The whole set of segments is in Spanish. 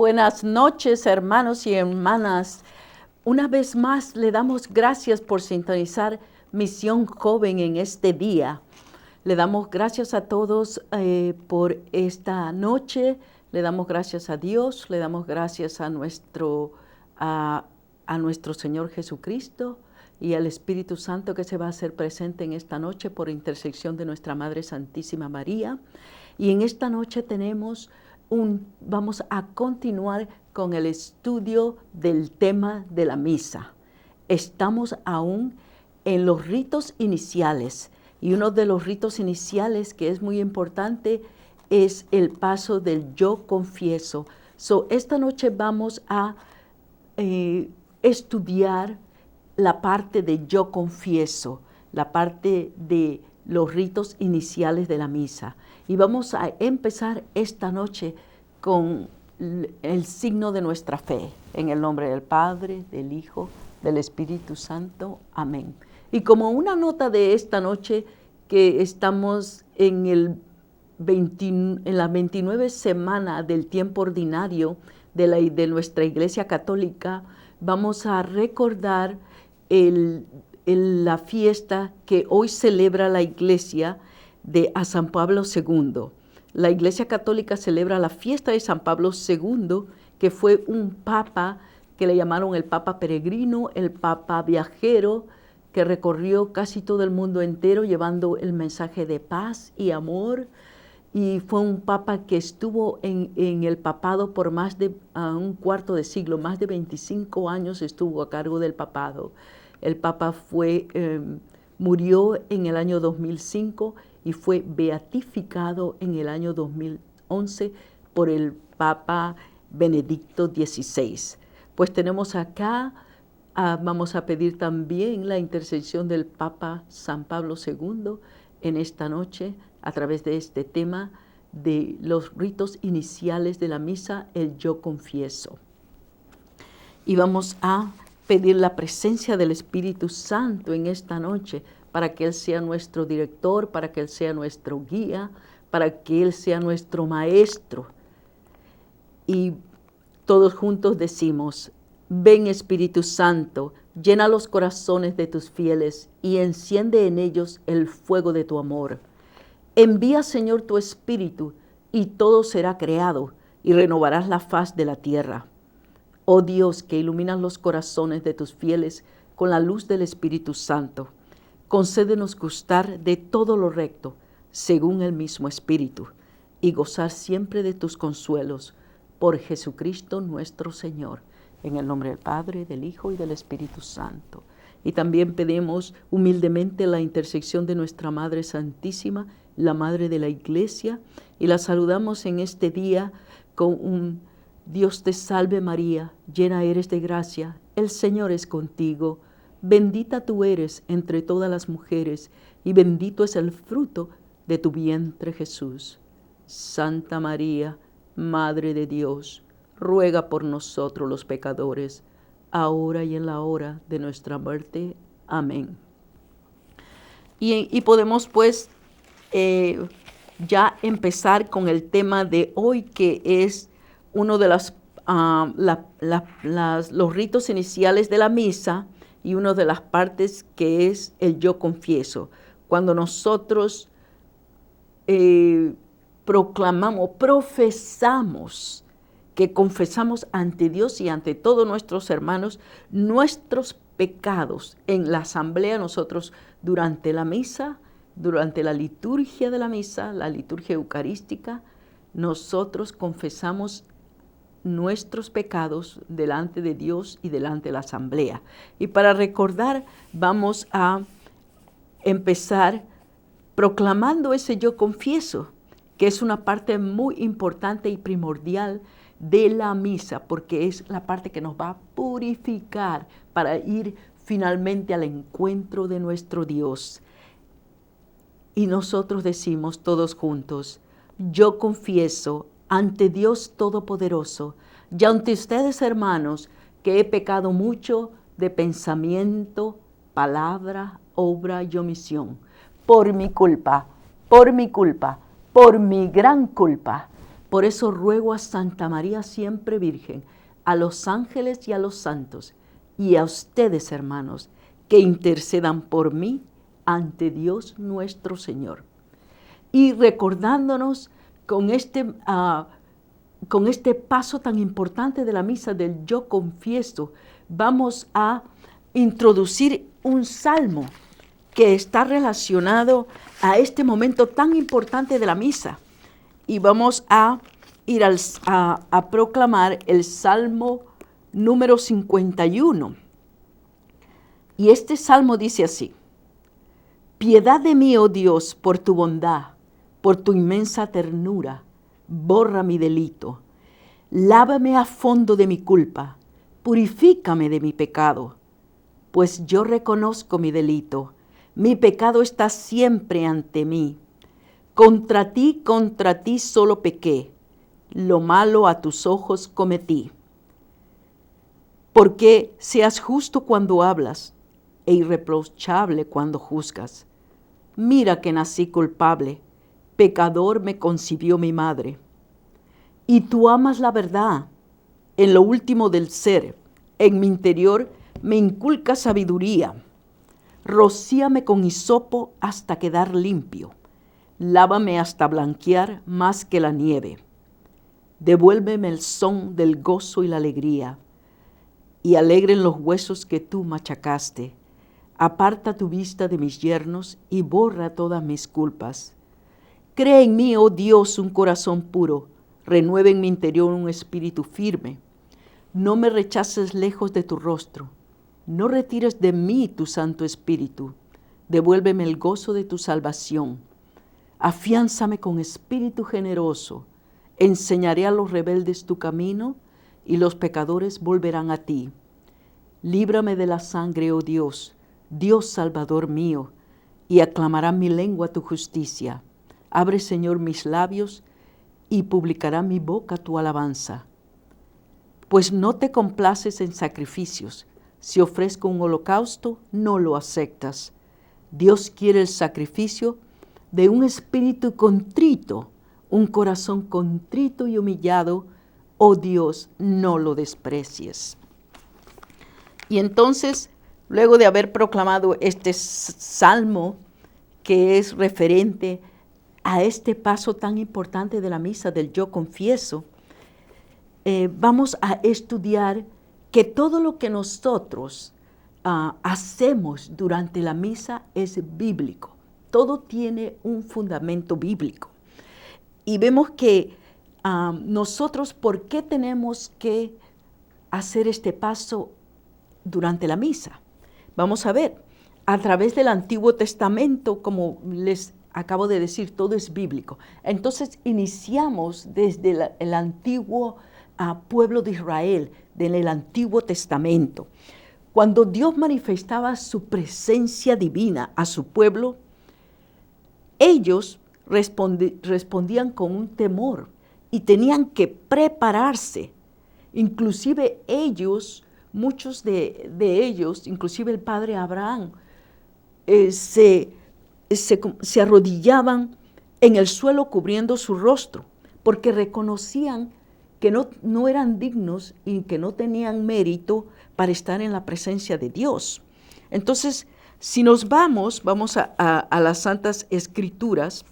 buenas noches, hermanos y hermanas. Una vez más le damos gracias por sintonizar Misión Joven en este día. Le damos gracias a todos por esta noche. Le damos gracias a Dios, le damos gracias a nuestro Señor Jesucristo y al Espíritu Santo que se va a hacer presente en esta noche por intersección de nuestra Madre Santísima María. Y en esta noche vamos a continuar con el estudio del tema de la misa. Estamos aún en los ritos iniciales y uno de los ritos iniciales que es muy importante es el paso del yo confieso. Esta noche vamos a estudiar la parte de yo confieso, la parte de los ritos iniciales de la misa. Y vamos a empezar esta noche con el signo de nuestra fe. En el nombre del Padre, del Hijo, del Espíritu Santo. Amén. Y como una nota de esta noche, que estamos en la 29 semana del tiempo ordinario de nuestra Iglesia Católica, vamos a recordar la fiesta que hoy celebra la Iglesia a San Pablo II. La Iglesia Católica celebra la fiesta de San Pablo II, que fue un papa que le llamaron el Papa Peregrino, el Papa Viajero, que recorrió casi todo el mundo entero llevando el mensaje de paz y amor. Y fue un papa que estuvo en el papado por más de un cuarto de siglo, más de 25 años estuvo a cargo del papado. El papa murió en el año 2005 y fue beatificado en el año 2011 por el Papa Benedicto XVI. Pues tenemos acá, vamos a pedir también la intercesión del Papa San Pablo II en esta noche a través de este tema de los ritos iniciales de la misa, el yo confieso. Y vamos a pedir la presencia del Espíritu Santo en esta noche para que Él sea nuestro director, para que Él sea nuestro guía, para que Él sea nuestro maestro. Y todos juntos decimos: ven Espíritu Santo, llena los corazones de tus fieles y enciende en ellos el fuego de tu amor. Envía, Señor, tu Espíritu y todo será creado y renovarás la faz de la tierra. Oh Dios, que iluminas los corazones de tus fieles con la luz del Espíritu Santo, concédenos gustar de todo lo recto, según el mismo Espíritu, y gozar siempre de tus consuelos, por Jesucristo nuestro Señor. En el nombre del Padre, del Hijo y del Espíritu Santo. Y también pedimos humildemente la intersección de nuestra Madre Santísima, la Madre de la Iglesia, y la saludamos en este día con un Dios te salve María, llena eres de gracia, el Señor es contigo. Bendita tú eres entre todas las mujeres, y bendito es el fruto de tu vientre Jesús. Santa María, Madre de Dios, ruega por nosotros los pecadores, ahora y en la hora de nuestra muerte. Amén. Y podemos pues ya empezar con el tema de hoy, que es uno de los ritos iniciales de la misa y una de las partes que es el yo confieso. Cuando nosotros profesamos, que confesamos ante Dios y ante todos nuestros hermanos nuestros pecados en la asamblea, nosotros durante la misa, durante la liturgia de la misa, la liturgia eucarística, nosotros confesamos nuestros pecados delante de Dios y delante de la asamblea. Y para recordar, vamos a empezar proclamando ese yo confieso, que es una parte muy importante y primordial de la misa, porque es la parte que nos va a purificar para ir finalmente al encuentro de nuestro Dios. Y nosotros decimos todos juntos: yo confieso ante Dios Todopoderoso y ante ustedes, hermanos, que he pecado mucho de pensamiento, palabra, obra y omisión, por mi culpa, por mi gran culpa. Por eso ruego a Santa María siempre Virgen, a los ángeles y a los santos, y a ustedes, hermanos, que intercedan por mí ante Dios nuestro Señor. Y recordándonos con este paso tan importante de la misa del Yo Confieso, vamos a introducir un salmo que está relacionado a este momento tan importante de la misa. Y vamos a ir a proclamar el Salmo número 51. Y este salmo dice así: Piedad de mí, oh Dios, por tu bondad, por tu inmensa ternura, borra mi delito. Lávame a fondo de mi culpa, purifícame de mi pecado, pues yo reconozco mi delito. Mi pecado está siempre ante mí. Contra ti solo pequé, lo malo a tus ojos cometí. Porque seas justo cuando hablas e irreprochable cuando juzgas. Mira que nací culpable, pecador me concibió mi madre. Y tú amas la verdad, en lo último del ser, en mi interior me inculcas sabiduría. Rocíame con hisopo hasta quedar limpio. Lávame hasta blanquear más que la nieve. Devuélveme el son del gozo y la alegría, y alegren los huesos que tú machacaste. Aparta tu vista de mis yernos y borra todas mis culpas. Crea en mí, oh Dios, un corazón puro, renueva en mi interior un espíritu firme. No me rechaces lejos de tu rostro, no retires de mí tu Santo Espíritu. Devuélveme el gozo de tu salvación. Afiánzame con espíritu generoso. Enseñaré a los rebeldes tu camino y los pecadores volverán a ti. Líbrame de la sangre, oh Dios, Dios Salvador mío, y aclamará mi lengua tu justicia. Abre, Señor, mis labios y publicará mi boca tu alabanza. Pues no te complaces en sacrificios. Si ofrezco un holocausto, no lo aceptas. Dios quiere el sacrificio de un espíritu contrito, un corazón contrito y humillado. Oh Dios, no lo desprecies. Y entonces, luego de haber proclamado este salmo que es referente a este paso tan importante de la misa del Yo Confieso, vamos a estudiar que todo lo que nosotros hacemos durante la misa es bíblico. Todo tiene un fundamento bíblico. Y vemos que nosotros, ¿por qué tenemos que hacer este paso durante la misa? Vamos a ver, a través del Antiguo Testamento, como les acabo de decir, todo es bíblico. Entonces iniciamos desde el antiguo pueblo de Israel, del Antiguo Testamento. Cuando Dios manifestaba su presencia divina a su pueblo, ellos respondían con un temor y tenían que prepararse. Inclusive ellos, muchos de ellos, inclusive el padre Abraham, se arrodillaban en el suelo cubriendo su rostro, porque reconocían que no eran dignos y que no tenían mérito para estar en la presencia de Dios. Entonces, si nos vamos a las Santas Escrituras,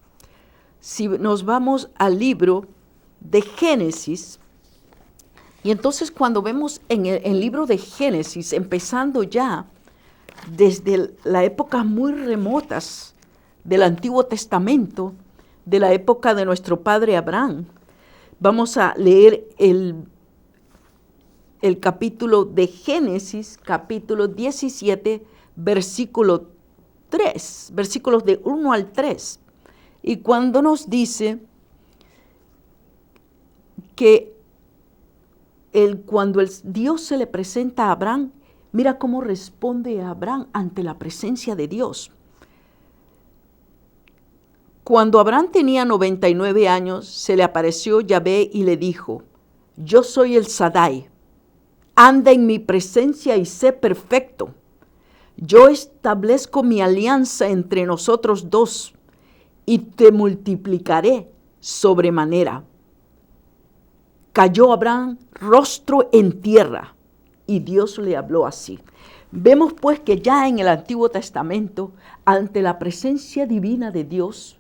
si nos vamos al libro de Génesis, y entonces cuando vemos en el libro de Génesis, empezando ya desde las épocas muy remotas del Antiguo Testamento, de la época de nuestro padre Abraham, vamos a leer el capítulo de Génesis, capítulo 17, versículo 3, versículos de 1 al 3. Y cuando nos dice que cuando Dios se le presenta a Abraham, mira cómo responde Abraham ante la presencia de Dios. Cuando Abraham tenía 99 años, se le apareció Yahvé y le dijo: yo soy el Sadai, anda en mi presencia y sé perfecto. Yo establezco mi alianza entre nosotros dos y te multiplicaré sobremanera. cayó Abraham rostro en tierra y Dios le habló así. Vemos pues que ya en el Antiguo Testamento, ante la presencia divina de Dios,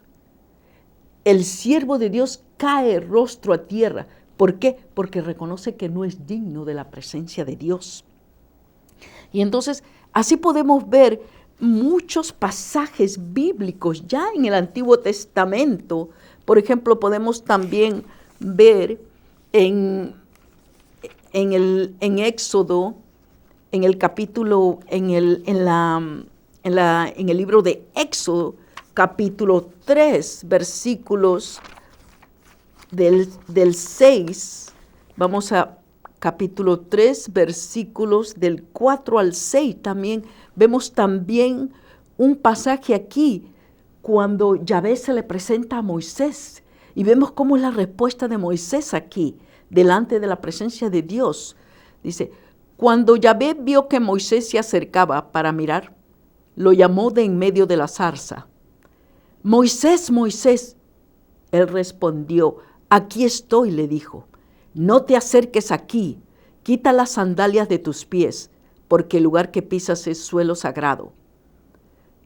el siervo de Dios cae rostro a tierra. ¿Por qué? Porque reconoce que no es digno de la presencia de Dios. Y entonces, así podemos ver muchos pasajes bíblicos ya en el Antiguo Testamento. Por ejemplo, podemos también ver en Éxodo, en el capítulo, en el libro de Éxodo, capítulo 3, versículos del 6, vamos a capítulo 3, versículos del 4 al 6, también vemos también un pasaje aquí, cuando Yahvé se le presenta a Moisés, y vemos cómo es la respuesta de Moisés aquí, delante de la presencia de Dios. Dice, cuando Yahvé vio que Moisés se acercaba para mirar, lo llamó de en medio de la zarza. Moisés, Moisés. Él respondió, aquí estoy, le dijo. No te acerques aquí, quita las sandalias de tus pies, porque el lugar que pisas es suelo sagrado.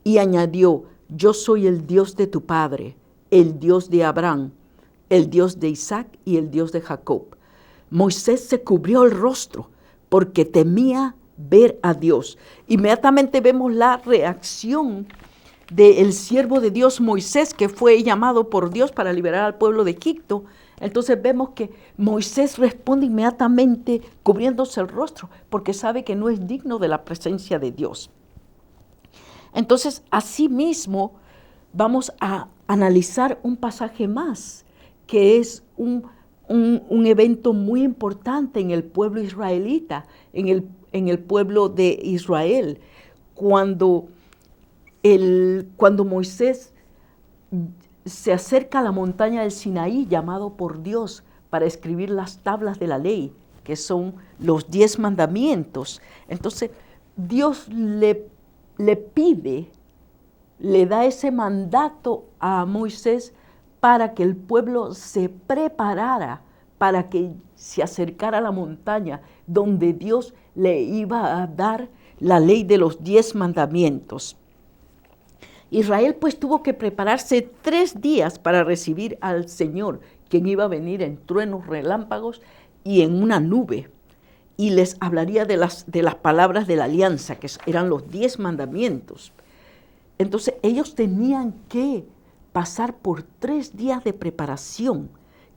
Y añadió, yo soy el Dios de tu padre, el Dios de Abraham, el Dios de Isaac y el Dios de Jacob. Moisés se cubrió el rostro porque temía ver a Dios. Inmediatamente vemos la reacción del siervo de Dios Moisés, que fue llamado por Dios para liberar al pueblo de Egipto. Entonces vemos que Moisés responde inmediatamente cubriéndose el rostro porque sabe que no es digno de la presencia de Dios. Entonces, asimismo, vamos a analizar un pasaje más, que es un evento muy importante en el pueblo israelita, en el pueblo de Israel, cuando Moisés se acerca a la montaña del Sinaí, llamado por Dios para escribir las tablas de la ley, que son los 10 mandamientos. Entonces, Dios le pide, le da ese mandato a Moisés para que el pueblo se preparara, para que se acercara a la montaña donde Dios le iba a dar la ley de los 10 mandamientos. Israel pues tuvo que prepararse 3 días para recibir al Señor, quien iba a venir en truenos, relámpagos y en una nube. Y les hablaría de las palabras de la alianza, que eran los 10 mandamientos. Entonces ellos tenían que pasar por 3 días de preparación,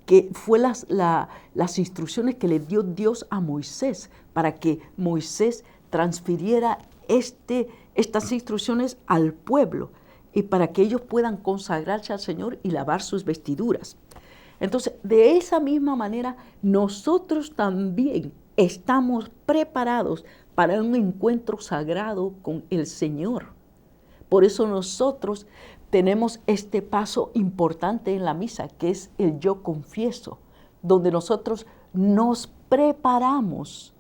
que fue las instrucciones que le dio Dios a Moisés, para que Moisés transfiriera estas instrucciones al pueblo y para que ellos puedan consagrarse al Señor y lavar sus vestiduras. Entonces, de esa misma manera, nosotros también estamos preparados para un encuentro sagrado con el Señor. Por eso nosotros tenemos este paso importante en la misa, que es el yo confieso, donde nosotros nos preparamos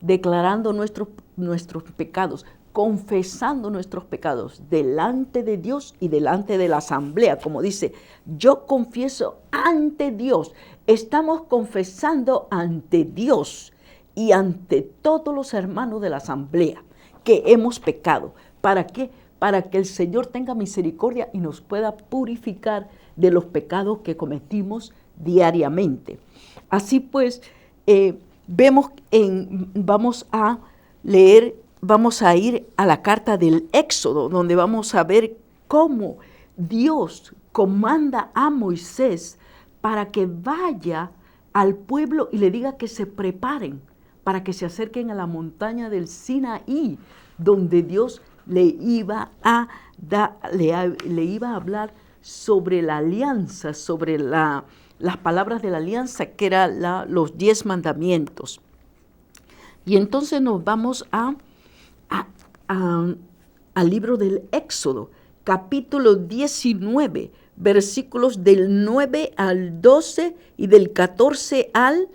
declarando nuestros pecados, confesando nuestros pecados delante de Dios y delante de la asamblea. Como dice, yo confieso ante Dios. Estamos confesando ante Dios y ante todos los hermanos de la asamblea que hemos pecado. ¿Para qué? Para que el Señor tenga misericordia y nos pueda purificar de los pecados que cometimos diariamente. Así pues, vamos a leer, vamos a ir a la carta del Éxodo, donde vamos a ver cómo Dios comanda a Moisés para que vaya al pueblo y le diga que se preparen para que se acerquen a la montaña del Sinaí, donde Dios le iba a hablar sobre la alianza, sobre las palabras de la alianza, que eran los 10 mandamientos. Y entonces nos vamos al libro del Éxodo, capítulo 19, versículos del 9 al 12 y del 14 al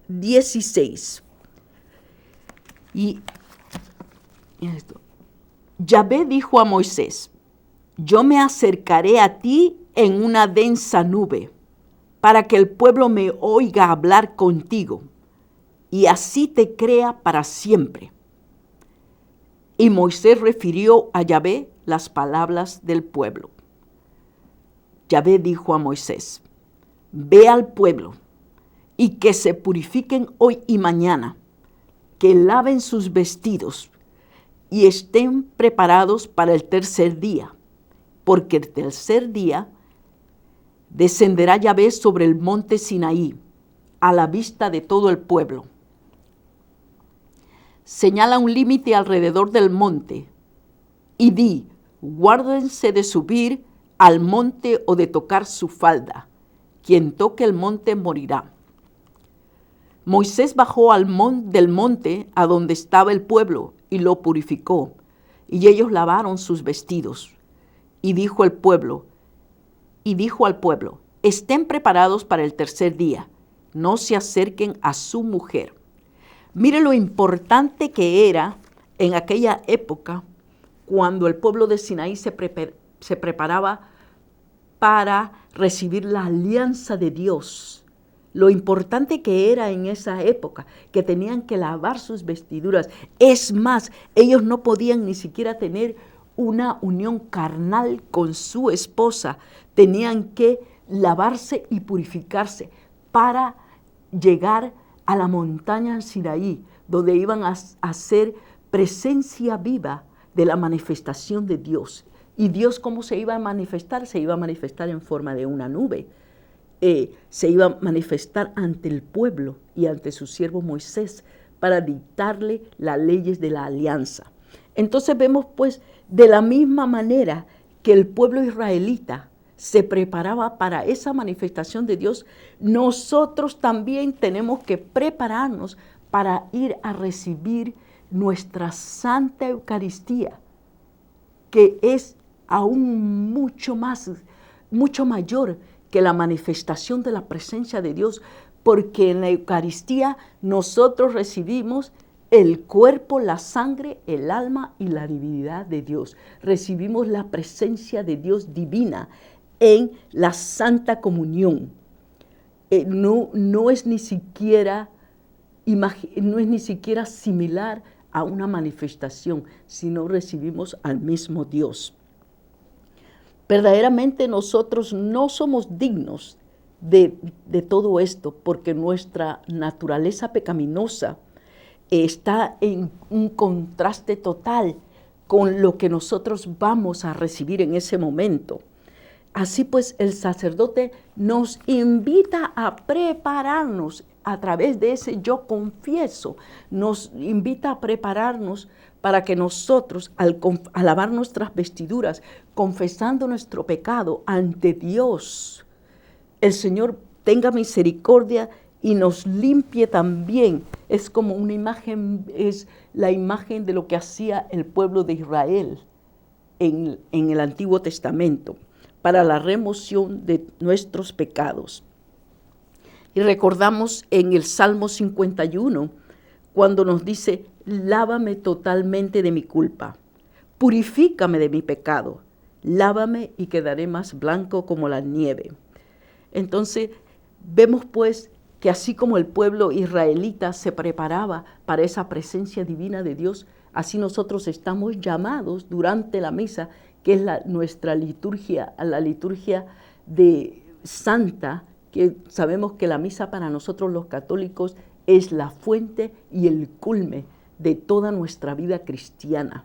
16. Y esto. Yahvé dijo a Moisés, yo me acercaré a ti en una densa nube, para que el pueblo me oiga hablar contigo y así te crea para siempre. Y Moisés refirió a Yahvé las palabras del pueblo. Yahvé dijo a Moisés: ve al pueblo y que se purifiquen hoy y mañana, que laven sus vestidos y estén preparados para el tercer día, porque el tercer día descenderá Yahvé sobre el monte Sinaí, a la vista de todo el pueblo. Señala un límite alrededor del monte y di: guárdense de subir al monte o de tocar su falda. Quien toque el monte morirá. Moisés bajó del monte a donde estaba el pueblo y lo purificó, y ellos lavaron sus vestidos. Y dijo al pueblo, estén preparados para el tercer día, no se acerquen a su mujer. Mire lo importante que era en aquella época, cuando el pueblo de Sinaí se preparaba para recibir la alianza de Dios. Lo importante que era en esa época, que tenían que lavar sus vestiduras. Es más, ellos no podían ni siquiera tener una unión carnal con su esposa. Tenían que lavarse y purificarse para llegar a la montaña Sinaí, donde iban a hacer presencia viva de la manifestación de Dios. ¿Y Dios cómo se iba a manifestar? Se iba a manifestar en forma de una nube. Se iba a manifestar ante el pueblo y ante su siervo Moisés para dictarle las leyes de la alianza. Entonces vemos pues de la misma manera que el pueblo israelita se preparaba para esa manifestación de Dios, nosotros también tenemos que prepararnos para ir a recibir nuestra Santa Eucaristía, que es aún mucho mayor que la manifestación de la presencia de Dios, porque en la Eucaristía nosotros recibimos el cuerpo, la sangre, el alma y la divinidad de Dios. Recibimos la presencia de Dios divina en la Santa Comunión. No es ni siquiera similar a una manifestación, sino recibimos al mismo Dios. Verdaderamente nosotros no somos dignos de todo esto, porque nuestra naturaleza pecaminosa está en un contraste total con lo que nosotros vamos a recibir en ese momento. Así pues, el sacerdote nos invita a prepararnos a través de ese yo confieso, nos invita a prepararnos para que nosotros, al lavar nuestras vestiduras, confesando nuestro pecado ante Dios, el Señor tenga misericordia y nos limpie también. Es como una imagen, es la imagen de lo que hacía el pueblo de Israel en el Antiguo Testamento, para la remoción de nuestros pecados. Y recordamos en el Salmo 51, cuando nos dice: lávame totalmente de mi culpa, purifícame de mi pecado, lávame y quedaré más blanco como la nieve. Entonces, vemos pues que así como el pueblo israelita se preparaba para esa presencia divina de Dios, así nosotros estamos llamados durante la misa, que es nuestra liturgia, a la liturgia de Santa, que sabemos que la misa para nosotros los católicos es la fuente y el culmen de toda nuestra vida cristiana.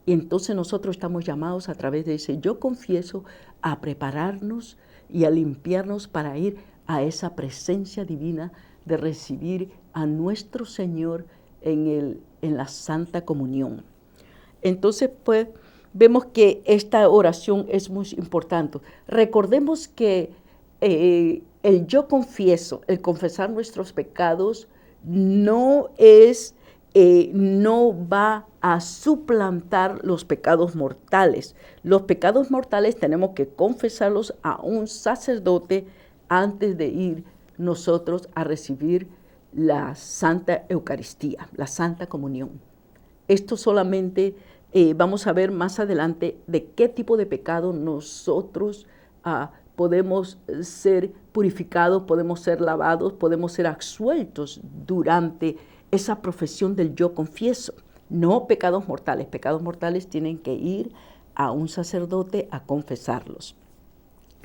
Y entonces nosotros estamos llamados a través de ese yo confieso a prepararnos y a limpiarnos para ir a esa presencia divina de recibir a nuestro Señor en la Santa Comunión. Entonces, pues, vemos que esta oración es muy importante. Recordemos que el yo confieso, el confesar nuestros pecados, no va a suplantar los pecados mortales. Los pecados mortales tenemos que confesarlos a un sacerdote antes de ir nosotros a recibir la Santa Eucaristía, la Santa Comunión. Esto solamente vamos a ver más adelante de qué tipo de pecado nosotros podemos ser purificados, podemos ser lavados, podemos ser absueltos durante esa profesión del yo confieso. No pecados mortales. Pecados mortales tienen que ir a un sacerdote a confesarlos.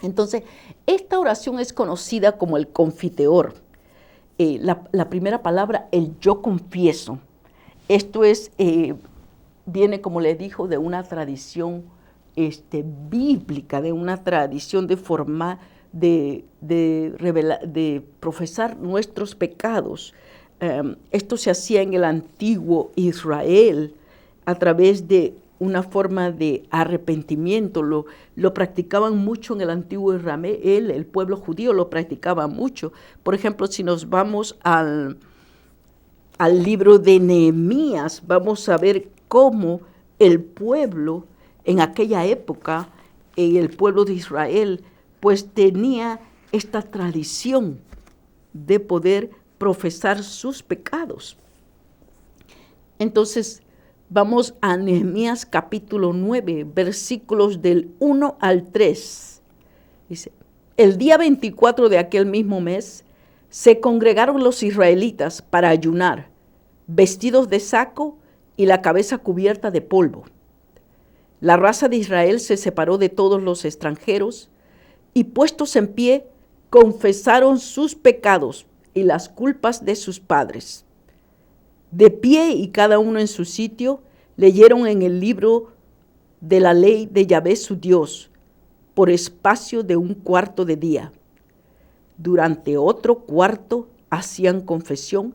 Entonces, esta oración es conocida como el confiteor. La primera palabra, el yo confieso. Esto es, viene, como les dijo, de una tradición bíblica, de una tradición de profesar nuestros pecados. Esto se hacía en el antiguo Israel a través de una forma de arrepentimiento. Lo practicaban mucho en el antiguo Israel, el pueblo judío lo practicaba mucho. Por ejemplo, si nos vamos al libro de Nehemías, vamos a ver cómo el pueblo en aquella época, el pueblo de Israel, pues tenía esta tradición de poder profesar sus pecados. Entonces, vamos a Nehemías capítulo 9, versículos del 1 al 3. Dice, el día 24 de aquel mismo mes, se congregaron los israelitas para ayunar, vestidos de saco y la cabeza cubierta de polvo. La raza de Israel se separó de todos los extranjeros y, puestos en pie, confesaron sus pecados y las culpas de sus padres. De pie y cada uno en su sitio, leyeron en el libro de la ley de Yahvé su Dios por espacio de un cuarto de día. Durante otro cuarto hacían confesión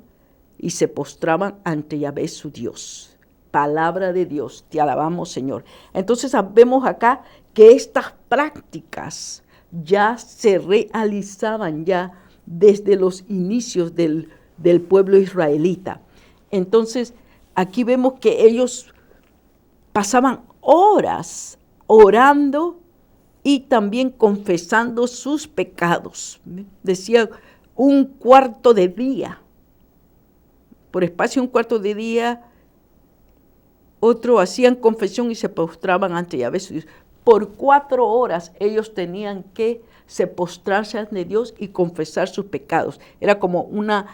y se postraban ante Yahvé su Dios. Palabra de Dios, te alabamos, Señor. Entonces vemos acá que estas prácticas ya se realizaban ya desde los inicios del pueblo israelita. Entonces, aquí vemos que ellos pasaban horas orando y también confesando sus pecados. Decía un cuarto de día. Por espacio un cuarto de día, otro hacían confesión y se postraban ante Yahvé su Dios. Por 4 horas ellos tenían que se postrarse ante Dios y confesar sus pecados. Era como una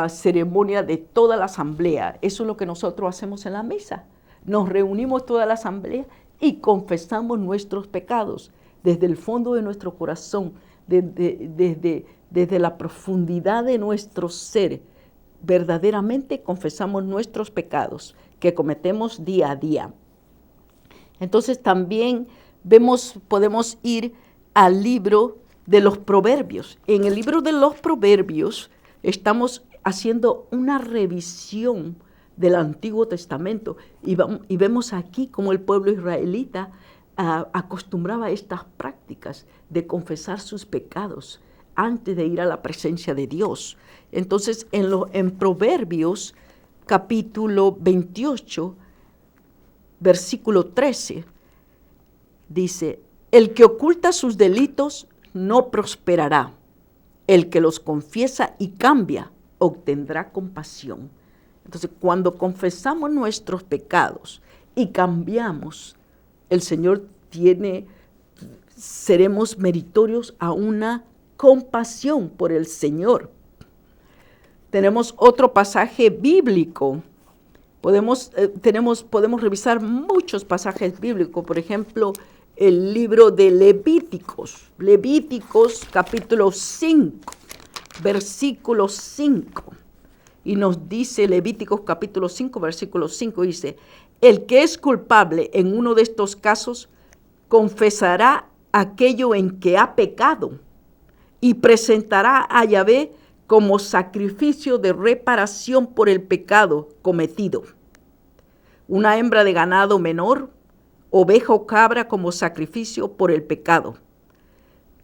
ceremonia de toda la asamblea. Eso es lo que nosotros hacemos en la misa. Nos reunimos toda la asamblea y confesamos nuestros pecados desde el fondo de nuestro corazón, desde la profundidad de nuestro ser. Verdaderamente confesamos nuestros pecados que cometemos día a día. Entonces también podemos ir al libro de los Proverbios. En el libro de los Proverbios estamos haciendo una revisión del Antiguo Testamento y vemos aquí cómo el pueblo israelita acostumbraba a estas prácticas de confesar sus pecados antes de ir a la presencia de Dios. Entonces, en Proverbios, capítulo 28, versículo 13, dice, el que oculta sus delitos no prosperará. El que los confiesa y cambia obtendrá compasión. Entonces, cuando confesamos nuestros pecados y cambiamos, el Señor seremos meritorios a una compasión por el Señor. Tenemos otro pasaje bíblico. Podemos revisar muchos pasajes bíblicos. Por ejemplo, el libro de Levíticos. Levíticos capítulo 5, versículo 5. Y nos dice Levíticos capítulo 5, versículo 5, dice, el que es culpable en uno de estos casos confesará aquello en que ha pecado y presentará a Yahvé como sacrificio de reparación por el pecado cometido. Una hembra de ganado menor, oveja o cabra como sacrificio por el pecado.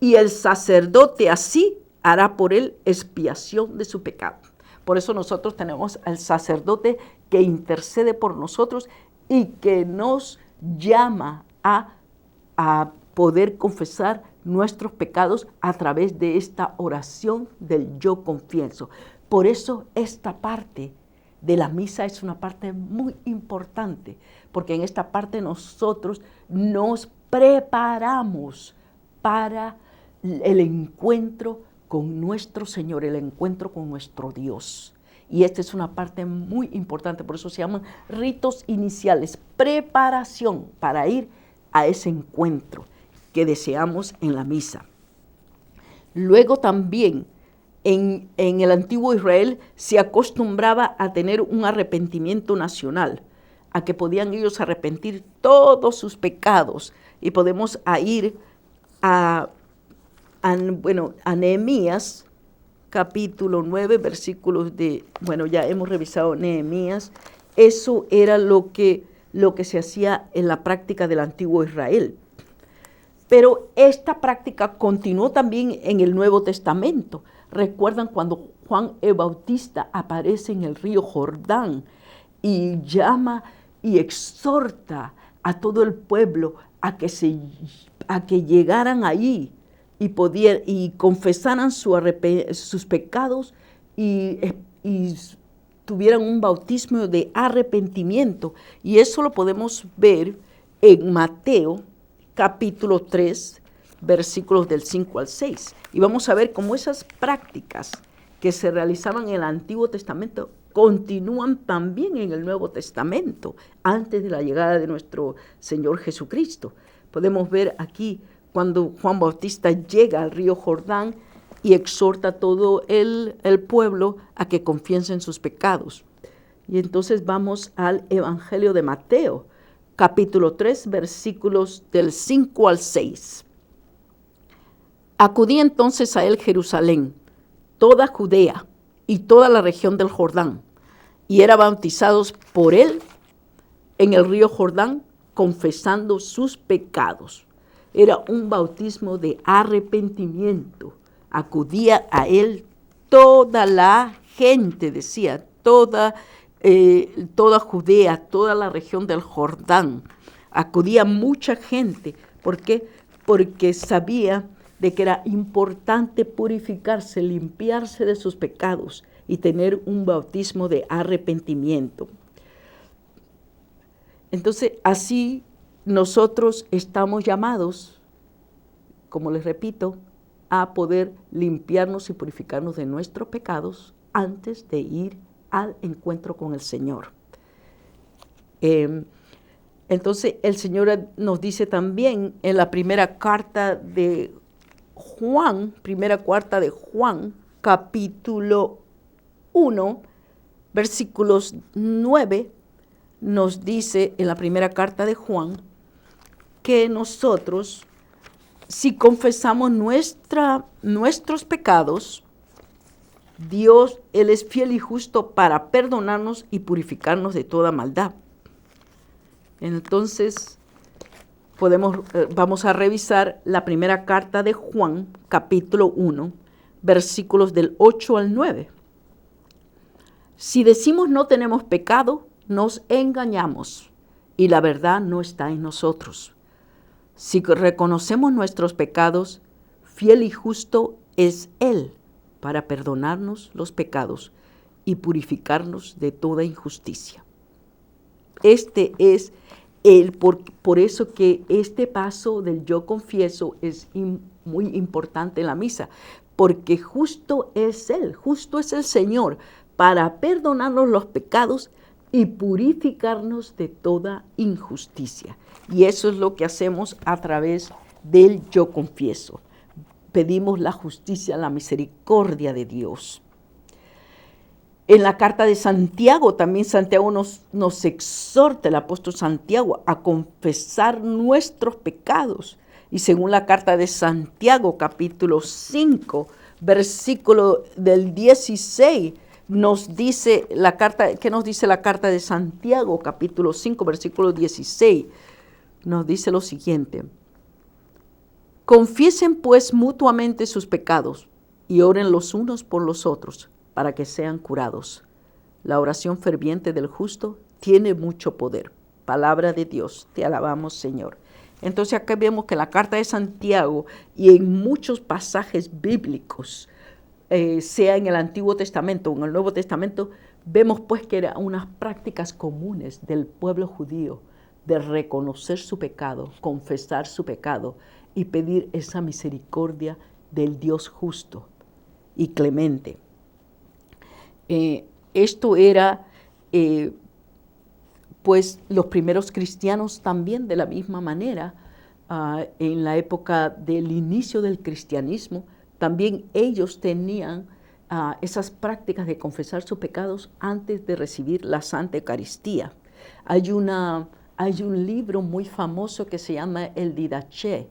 Y el sacerdote así hará por él expiación de su pecado. Por eso nosotros tenemos al sacerdote que intercede por nosotros y que nos llama a poder confesar nuestros pecados a través de esta oración del yo confieso. Por eso esta parte de la misa es una parte muy importante, porque en esta parte nosotros nos preparamos para el encuentro con nuestro Señor, el encuentro con nuestro Dios. Y esta es una parte muy importante, por eso se llaman ritos iniciales, preparación para ir a ese encuentro que deseamos en la misa. Luego también en el antiguo Israel se acostumbraba a tener un arrepentimiento nacional, a que podían ellos arrepentir todos sus pecados. Y podemos ir a Nehemías, capítulo 9, versículos de, ya hemos revisado Nehemías. Eso era lo que se hacía en la práctica del antiguo Israel. Pero esta práctica continuó también en el Nuevo Testamento. ¿Recuerdan cuando Juan el Bautista aparece en el río Jordán y llama y exhorta a todo el pueblo a que llegaran allí y confesaran sus pecados y tuvieran un bautismo de arrepentimiento? Y eso lo podemos ver en Mateo, capítulo 3, versículos del 5 al 6. Y vamos a ver cómo esas prácticas que se realizaban en el Antiguo Testamento continúan también en el Nuevo Testamento, antes de la llegada de nuestro Señor Jesucristo. Podemos ver aquí cuando Juan Bautista llega al río Jordán y exhorta a todo el pueblo a que confiesen sus pecados. Y entonces vamos al Evangelio de Mateo, capítulo 3, versículos del 5 al 6. Acudía entonces a él Jerusalén, toda Judea y toda la región del Jordán, y eran bautizados por él en el río Jordán, confesando sus pecados. Era un bautismo de arrepentimiento. Acudía a él toda la gente, decía, toda Judea, toda la región del Jordán. Acudía mucha gente. ¿Por qué? Porque sabía de que era importante purificarse, limpiarse de sus pecados y tener un bautismo de arrepentimiento. Entonces, así nosotros estamos llamados, como les repito, a poder limpiarnos y purificarnos de nuestros pecados antes de ir al encuentro con el Señor. Entonces, el Señor nos dice también en la primera carta de Juan, capítulo 1, versículos 9, nos dice en la primera carta de Juan que nosotros, si confesamos nuestros pecados, Dios, Él es fiel y justo para perdonarnos y purificarnos de toda maldad. Entonces, vamos a revisar la primera carta de Juan, capítulo 1, versículos del 8 al 9. Si decimos no tenemos pecado, nos engañamos y la verdad no está en nosotros. Si reconocemos nuestros pecados, fiel y justo es Él para perdonarnos los pecados y purificarnos de toda injusticia. Este es por eso que este paso del yo confieso es muy importante en la misa, porque justo es Él, justo es el Señor para perdonarnos los pecados y purificarnos de toda injusticia. Y eso es lo que hacemos a través del yo confieso. Pedimos la justicia, la misericordia de Dios. En la carta de Santiago, también Santiago nos exhorta, el apóstol Santiago, a confesar nuestros pecados. Y según la carta de Santiago, capítulo 5, versículo del 16, nos dice la carta, ¿qué nos dice la carta de Santiago, capítulo 5, versículo 16? Nos dice lo siguiente: confiesen pues mutuamente sus pecados y oren los unos por los otros para que sean curados. La oración ferviente del justo tiene mucho poder. Palabra de Dios, te alabamos, Señor. Entonces acá vemos que en la carta de Santiago y en muchos pasajes bíblicos, sea en el Antiguo Testamento o en el Nuevo Testamento, vemos pues que eran unas prácticas comunes del pueblo judío de reconocer su pecado, confesar su pecado y pedir esa misericordia del Dios justo y clemente. Esto era, pues, los primeros cristianos también de la misma manera. En la época del inicio del cristianismo, también ellos tenían esas prácticas de confesar sus pecados antes de recibir la Santa Eucaristía. Hay un libro muy famoso que se llama el Didache,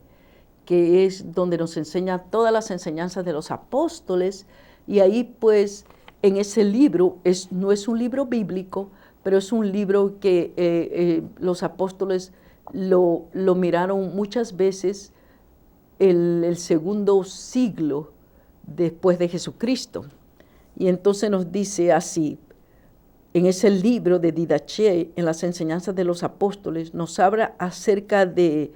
que es donde nos enseña todas las enseñanzas de los apóstoles, y ahí pues en ese libro, no es un libro bíblico, pero es un libro que los apóstoles lo miraron muchas veces el segundo siglo después de Jesucristo. Y entonces nos dice así, en ese libro de Didache, en las enseñanzas de los apóstoles, nos habla acerca de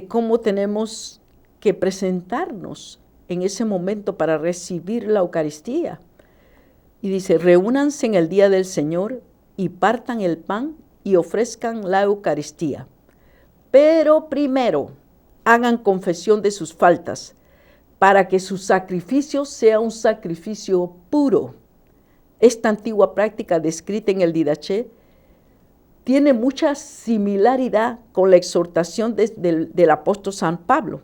cómo tenemos que presentarnos en ese momento para recibir la Eucaristía. Y dice, reúnanse en el día del Señor y partan el pan y ofrezcan la Eucaristía. Pero primero hagan confesión de sus faltas, para que su sacrificio sea un sacrificio puro. Esta antigua práctica descrita en el Didache tiene mucha similaridad con la exhortación del apóstol San Pablo.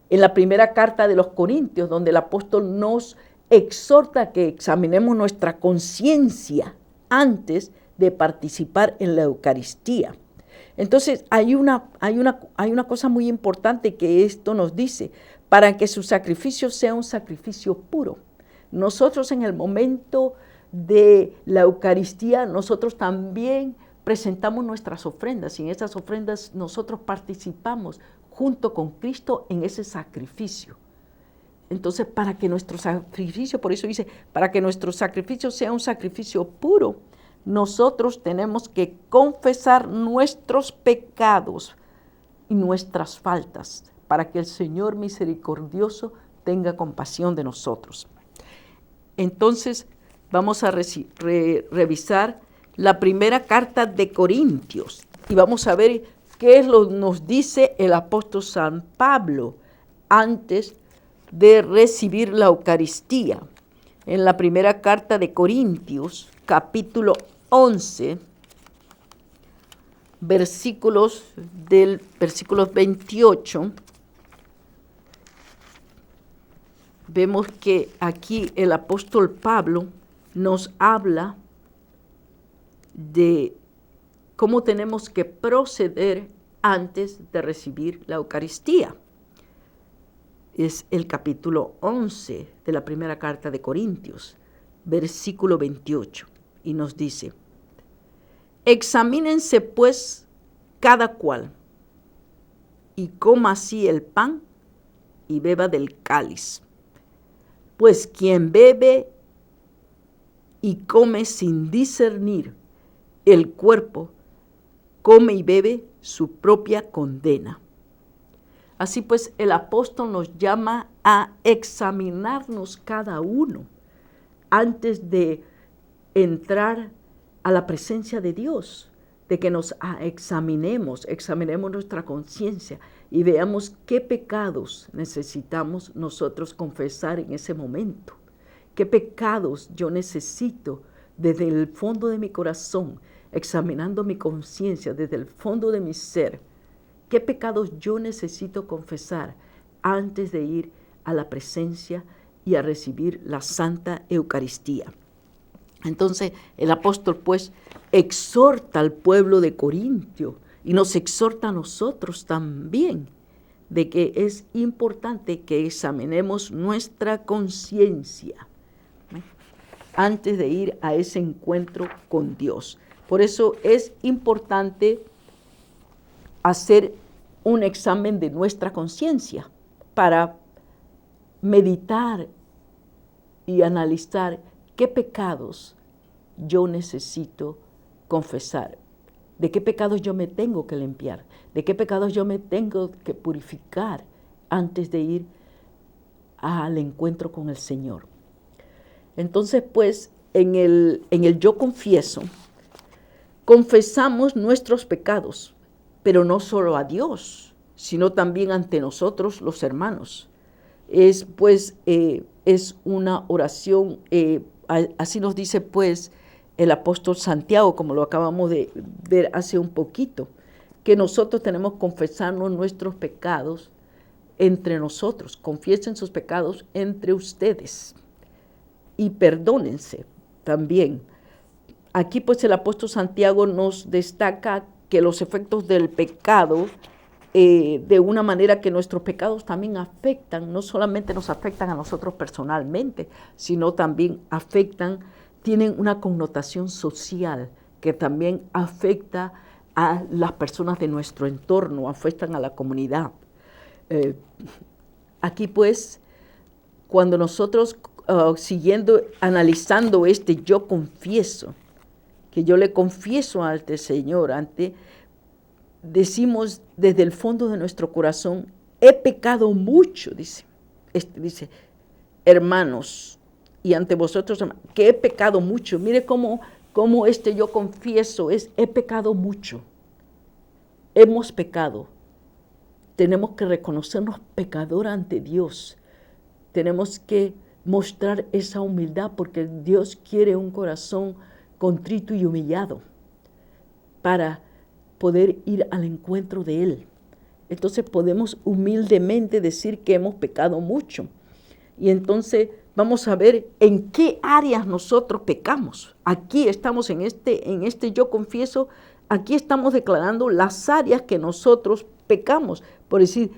En la primera carta de los Corintios, donde el apóstol nos exhorta que examinemos nuestra conciencia antes de participar en la Eucaristía. Entonces, hay una cosa muy importante que esto nos dice, para que su sacrificio sea un sacrificio puro. Nosotros en el momento de la Eucaristía, nosotros también presentamos nuestras ofrendas, y en esas ofrendas nosotros participamos junto con Cristo en ese sacrificio. Entonces, para que nuestro sacrificio, por eso dice, para que nuestro sacrificio sea un sacrificio puro, nosotros tenemos que confesar nuestros pecados y nuestras faltas, para que el Señor misericordioso tenga compasión de nosotros. Entonces, vamos a revisar la primera carta de Corintios y vamos a ver qué es lo que nos dice el apóstol San Pablo antes de recibir la Eucaristía. En la primera carta de Corintios, capítulo 11, versículos 28, vemos que aquí el apóstol Pablo nos habla de cómo tenemos que proceder antes de recibir la Eucaristía. Es el capítulo 11 de la primera carta de Corintios, versículo 28, y nos dice, examínense pues cada cual, y coma así el pan y beba del cáliz. Pues quien bebe y come sin discernir el cuerpo, come y bebe su propia condena. Así pues, el apóstol nos llama a examinarnos cada uno antes de entrar a la presencia de Dios, de que nos examinemos nuestra conciencia y veamos qué pecados necesitamos nosotros confesar en ese momento, qué pecados yo necesito desde el fondo de mi corazón, examinando mi conciencia desde el fondo de mi ser, qué pecados yo necesito confesar antes de ir a la presencia y a recibir la Santa Eucaristía. Entonces el apóstol pues exhorta al pueblo de Corintio y nos exhorta a nosotros también de que es importante que examinemos nuestra conciencia antes de ir a ese encuentro con Dios. Por eso es importante hacer un examen de nuestra conciencia para meditar y analizar qué pecados yo necesito confesar, de qué pecados yo me tengo que limpiar, de qué pecados yo me tengo que purificar antes de ir al encuentro con el Señor. Entonces, pues, en el yo confieso, confesamos nuestros pecados, pero no solo a Dios, sino también ante nosotros los hermanos. Es pues, es una oración, así nos dice pues el apóstol Santiago, como lo acabamos de ver hace un poquito, que nosotros tenemos que confesarnos nuestros pecados entre nosotros. Confiesen sus pecados entre ustedes y perdónense también. Aquí pues el apóstol Santiago nos destaca que los efectos del pecado, de una manera que nuestros pecados también afectan, no solamente nos afectan a nosotros personalmente, sino también tienen una connotación social que también afecta a las personas de nuestro entorno, afectan a la comunidad. Aquí pues, cuando nosotros analizando yo confieso, que yo le confieso ante el Señor, decimos desde el fondo de nuestro corazón, he pecado mucho, dice, hermanos, y ante vosotros, que he pecado mucho. Mire cómo yo confieso, he pecado mucho. Hemos pecado. Tenemos que reconocernos pecador ante Dios. Tenemos que mostrar esa humildad porque Dios quiere un corazón contrito y humillado para poder ir al encuentro de Él. Entonces podemos humildemente decir que hemos pecado mucho. Y entonces vamos a ver en qué áreas nosotros pecamos. Aquí estamos en este yo confieso, aquí estamos declarando las áreas que nosotros pecamos. Por decir,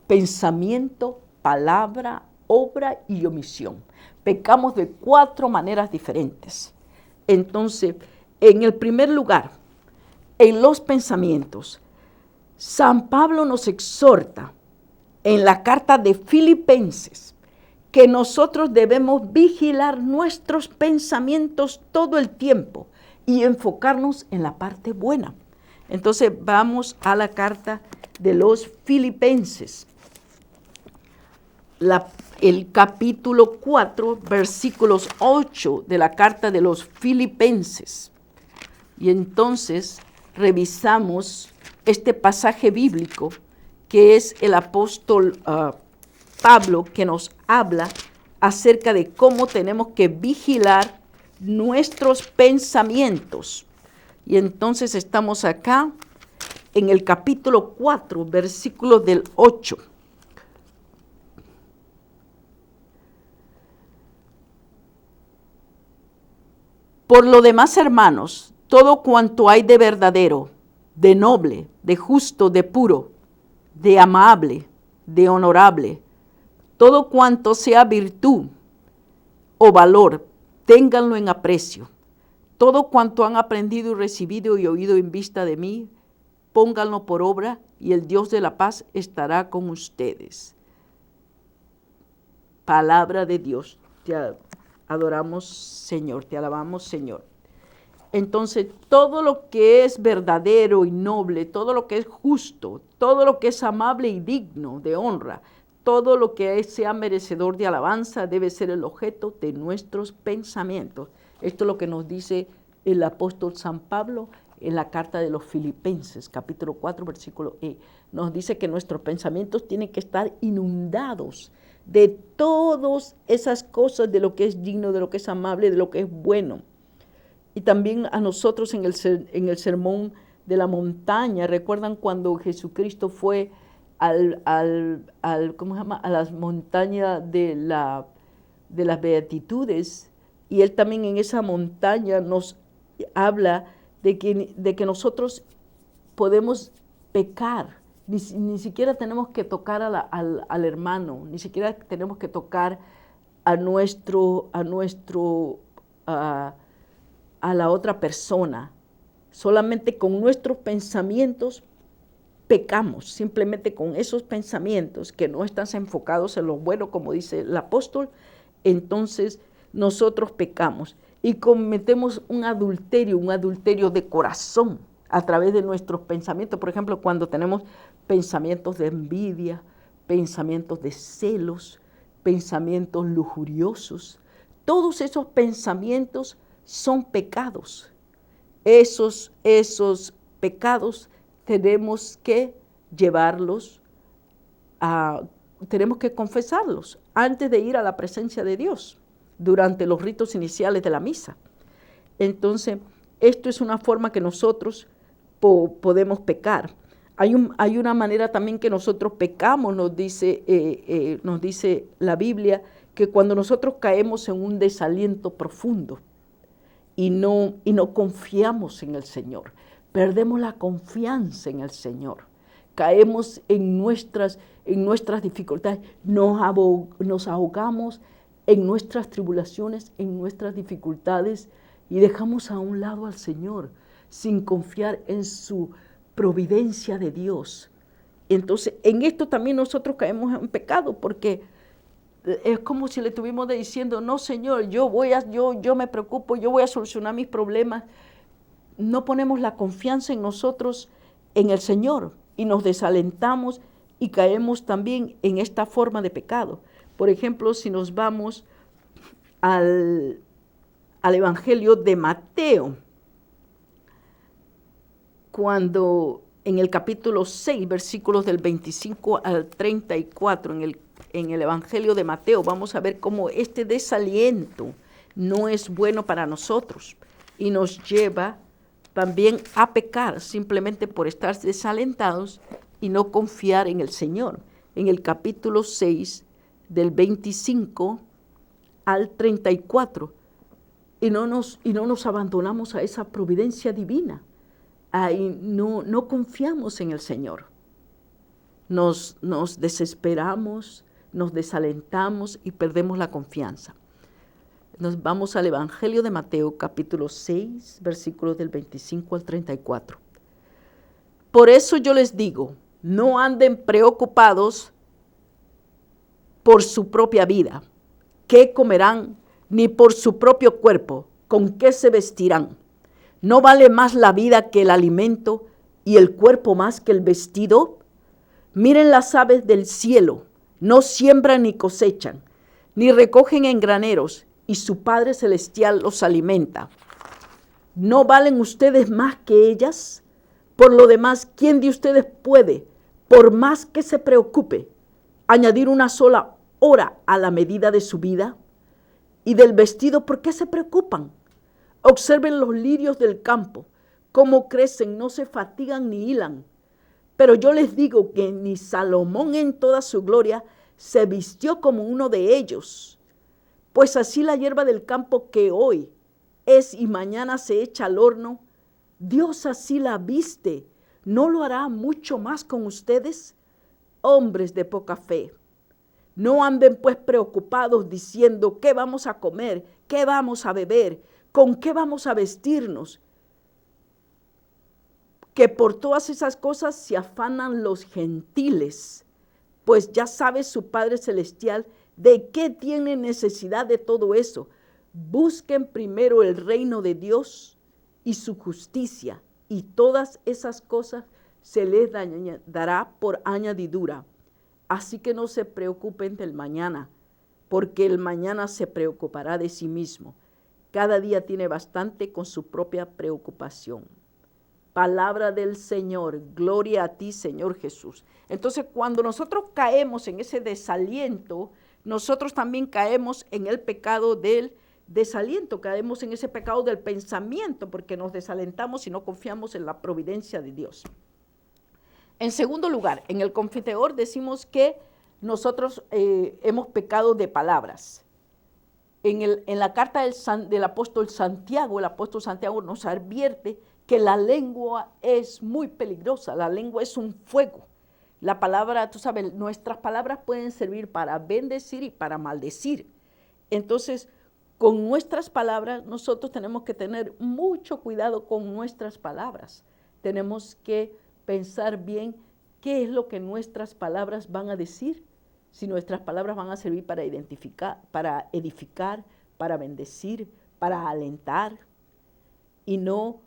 pensamiento, palabra, obra y omisión. Pecamos de 4 maneras diferentes. Entonces, en el primer lugar, en los pensamientos, San Pablo nos exhorta en la carta de Filipenses que nosotros debemos vigilar nuestros pensamientos todo el tiempo y enfocarnos en la parte buena. Entonces vamos a la carta de los Filipenses, el capítulo 4, versículos 8 de la carta de los Filipenses. Y entonces revisamos este pasaje bíblico que es el apóstol Pablo, que nos habla acerca de cómo tenemos que vigilar nuestros pensamientos. Y entonces estamos acá en el capítulo 4, versículo del 8. Por lo demás, hermanos, todo cuanto hay de verdadero, de noble, de justo, de puro, de amable, de honorable, todo cuanto sea virtud o valor, ténganlo en aprecio. Todo cuanto han aprendido y recibido y oído en vista de mí, pónganlo por obra y el Dios de la paz estará con ustedes. Palabra de Dios. Te adoramos, Señor, te alabamos, Señor. Entonces, todo lo que es verdadero y noble, todo lo que es justo, todo lo que es amable y digno de honra, todo lo que sea merecedor de alabanza debe ser el objeto de nuestros pensamientos. Esto es lo que nos dice el apóstol San Pablo en la carta de los Filipenses, capítulo 4, versículo E. Nos dice que nuestros pensamientos tienen que estar inundados de todas esas cosas, de lo que es digno, de lo que es amable, de lo que es bueno. Y también a nosotros en el sermón de la montaña, ¿recuerdan cuando Jesucristo fue a las montañas de las beatitudes? Y Él también en esa montaña nos habla de que nosotros podemos pecar. Ni siquiera tenemos que tocar al hermano, ni siquiera tenemos que tocar a la otra persona. Solamente con nuestros pensamientos pecamos, simplemente con esos pensamientos que no están enfocados en lo bueno, como dice el apóstol, entonces nosotros pecamos y cometemos un adulterio de corazón a través de nuestros pensamientos. Por ejemplo, cuando tenemos pensamientos de envidia, pensamientos de celos, pensamientos lujuriosos, todos esos pensamientos son pecados. Esos pecados tenemos que llevarlos tenemos que confesarlos antes de ir a la presencia de Dios, durante los ritos iniciales de la misa. Entonces, esto es una forma que nosotros podemos pecar. Hay una manera también que nosotros pecamos, nos dice la Biblia, que cuando nosotros caemos en un desaliento profundo y no confiamos en el Señor, perdemos la confianza en el Señor, caemos en nuestras dificultades, nos ahogamos en nuestras tribulaciones, en nuestras dificultades, y dejamos a un lado al Señor sin confiar en su providencia de Dios. Entonces, en esto también nosotros caemos en pecado, porque es como si le estuviéramos diciendo, no, Señor, yo me preocupo, yo voy a solucionar mis problemas. No ponemos la confianza en nosotros, en el Señor, y nos desalentamos y caemos también en esta forma de pecado. Por ejemplo, si nos vamos al Evangelio de Mateo, cuando en el capítulo 6, versículos del 25 al 34, en el Evangelio de Mateo, vamos a ver cómo este desaliento no es bueno para nosotros y nos lleva también a pecar simplemente por estar desalentados y no confiar en el Señor. En el capítulo 6, del 25 al 34, y no nos abandonamos a esa providencia divina. Ahí no confiamos en el Señor. Nos desesperamos, nos desalentamos y perdemos la confianza. Nos vamos al Evangelio de Mateo, capítulo 6, versículos del 25 al 34. Por eso yo les digo, no anden preocupados por su propia vida, qué comerán, ni por su propio cuerpo, con qué se vestirán. ¿No vale más la vida que el alimento y el cuerpo más que el vestido? Miren las aves del cielo, no siembran ni cosechan, ni recogen en graneros, y su Padre Celestial los alimenta. ¿No valen ustedes más que ellas? Por lo demás, ¿quién de ustedes puede, por más que se preocupe, añadir una sola hora a la medida de su vida? Y del vestido, ¿por qué se preocupan? Observen los lirios del campo, cómo crecen, no se fatigan ni hilan. Pero yo les digo que ni Salomón en toda su gloria se vistió como uno de ellos. Pues así la hierba del campo que hoy es y mañana se echa al horno, Dios así la viste, ¿no lo hará mucho más con ustedes? Hombres de poca fe. No anden pues preocupados diciendo, ¿qué vamos a comer? ¿Qué vamos a beber? ¿Con qué vamos a vestirnos? Que por todas esas cosas se afanan los gentiles, pues ya sabe su Padre Celestial de qué tienen necesidad de todo eso. Busquen primero el reino de Dios y su justicia, y todas esas cosas se les dará por añadidura. Así que no se preocupen del mañana, porque el mañana se preocupará de sí mismo. Cada día tiene bastante con su propia preocupación. Palabra del Señor, gloria a ti, Señor Jesús. Entonces, cuando nosotros caemos en ese desaliento, nosotros también caemos en el pecado del desaliento, caemos en ese pecado del pensamiento, porque nos desalentamos y no confiamos en la providencia de Dios. En segundo lugar, en el Confiteor decimos que nosotros hemos pecado de palabras. En la carta del apóstol Santiago, el apóstol Santiago nos advierte que la lengua es muy peligrosa, la lengua es un fuego. La palabra, tú sabes, nuestras palabras pueden servir para bendecir y para maldecir. Entonces, con nuestras palabras, nosotros tenemos que tener mucho cuidado con nuestras palabras. Tenemos que pensar bien qué es lo que nuestras palabras van a decir, si nuestras palabras van a servir para identificar, para edificar, para bendecir, para alentar, y no,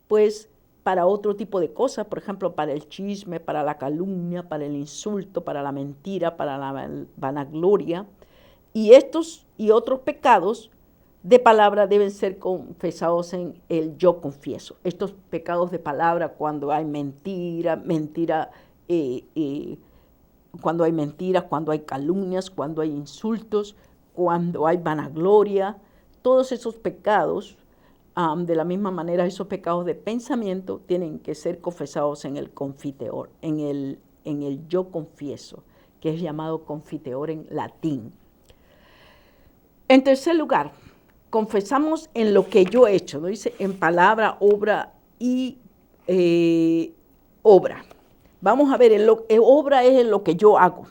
pues, para otro tipo de cosas, por ejemplo, para el chisme, para la calumnia, para el insulto, para la mentira, para la vanagloria. Y estos y otros pecados de palabra deben ser confesados en el yo confieso. Estos pecados de palabra, cuando hay mentira cuando hay mentiras, cuando hay calumnias, cuando hay insultos, cuando hay vanagloria, todos esos pecados, de la misma manera esos pecados de pensamiento tienen que ser confesados en el confiteor, en el yo confieso, que es llamado confiteor en latín. En tercer lugar, confesamos en lo que yo he hecho, ¿no? Dice en palabra, obra y obra. Vamos a ver, obra es en lo que yo hago.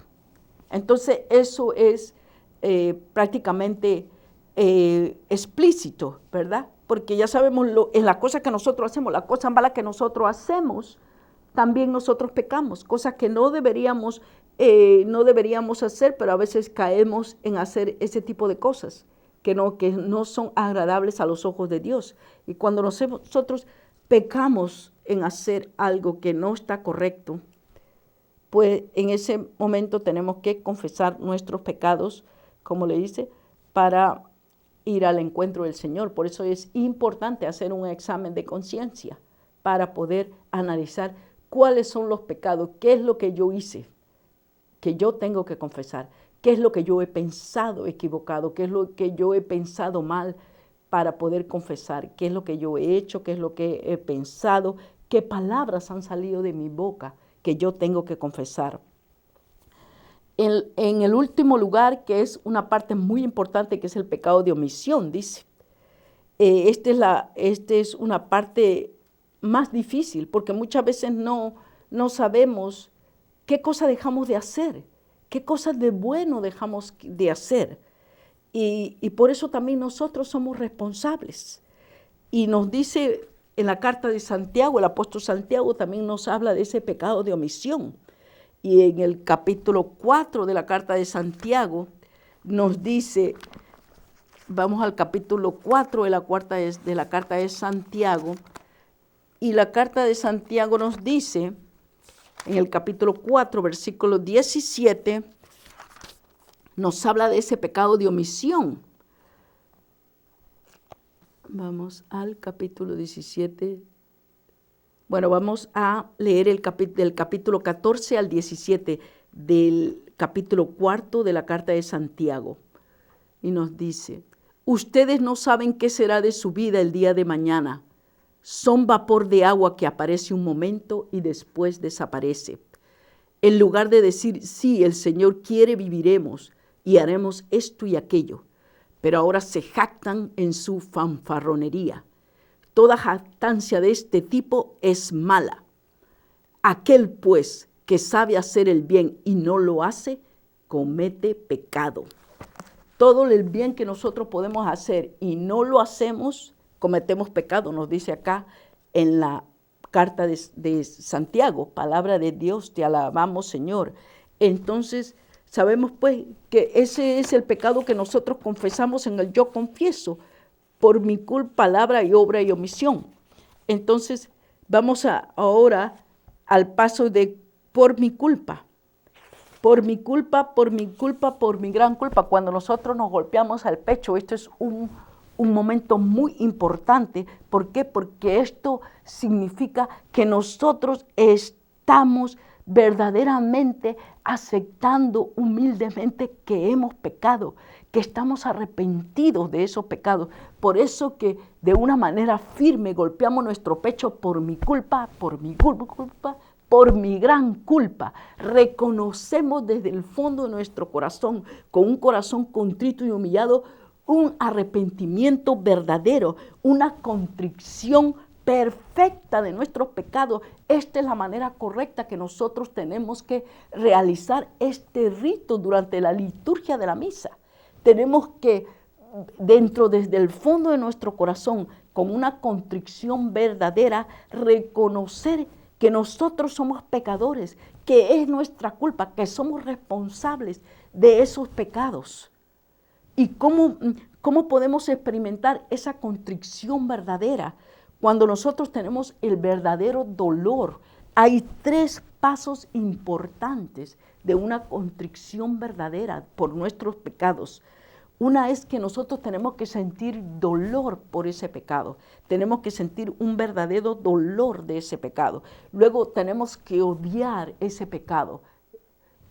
Entonces eso es prácticamente explícito, ¿verdad? Porque ya sabemos en las cosas que nosotros hacemos, las cosas malas que nosotros hacemos, también nosotros pecamos, cosas que no deberíamos hacer, pero a veces caemos en hacer ese tipo de cosas que no son agradables a los ojos de Dios. Y cuando nosotros pecamos en hacer algo que no está correcto, pues en ese momento tenemos que confesar nuestros pecados, como le dice, para ir al encuentro del Señor. Por eso es importante hacer un examen de conciencia para poder analizar cuáles son los pecados, qué es lo que yo hice, que yo tengo que confesar, qué es lo que yo he pensado equivocado, qué es lo que yo he pensado mal para poder confesar, qué es lo que yo he hecho, qué es lo que he pensado, qué palabras han salido de mi boca que yo tengo que confesar. En el último lugar, que es una parte muy importante, que es el pecado de omisión, dice. Esta es una parte más difícil, porque muchas veces no sabemos qué cosa dejamos de hacer, qué cosas de bueno dejamos de hacer. Y por eso también nosotros somos responsables. Y nos dice en la carta de Santiago, el apóstol Santiago también nos habla de ese pecado de omisión. Y en el capítulo 4 de la carta de Santiago nos dice, vamos al capítulo 4 de la carta de Santiago, y la carta de Santiago nos dice, en el capítulo 4, versículo 17, nos habla de ese pecado de omisión. Vamos al capítulo 17. Bueno, vamos a leer del capítulo 14 al 17 del capítulo 4 de la carta de Santiago. Y nos dice, ustedes no saben qué será de su vida el día de mañana. Son vapor de agua que aparece un momento y después desaparece. En lugar de decir, sí, el Señor quiere, viviremos y haremos esto y aquello. Pero ahora se jactan en su fanfarronería. Toda jactancia de este tipo es mala. Aquel, pues, que sabe hacer el bien y no lo hace, comete pecado. Todo el bien que nosotros podemos hacer y no lo hacemos, cometemos pecado, nos dice acá en la carta de Santiago, palabra de Dios, te alabamos, Señor. Entonces, sabemos pues que ese es el pecado que nosotros confesamos en el yo confieso, por mi culpa, palabra y obra y omisión. Entonces, vamos ahora al paso de por mi culpa. Por mi culpa, por mi culpa, por mi gran culpa. Cuando nosotros nos golpeamos al pecho, esto es un momento muy importante. ¿Por qué? Porque esto significa que nosotros estamos verdaderamente aceptando humildemente que hemos pecado, que estamos arrepentidos de esos pecados. Por eso que de una manera firme golpeamos nuestro pecho por mi culpa, por mi culpa, por mi gran culpa. Reconocemos desde el fondo de nuestro corazón, con un corazón contrito y humillado, un arrepentimiento verdadero, una contrición perfecta de nuestros pecados. Esta es la manera correcta que nosotros tenemos que realizar este rito durante la liturgia de la misa. Tenemos que, desde el fondo de nuestro corazón, con una contrición verdadera, reconocer que nosotros somos pecadores, que es nuestra culpa, que somos responsables de esos pecados. ¿Y cómo podemos experimentar esa contrición verdadera? Cuando nosotros tenemos el verdadero dolor. Hay 3 pasos importantes de una contrición verdadera por nuestros pecados. Una es que nosotros tenemos que sentir dolor por ese pecado. Tenemos que sentir un verdadero dolor de ese pecado. Luego tenemos que odiar ese pecado.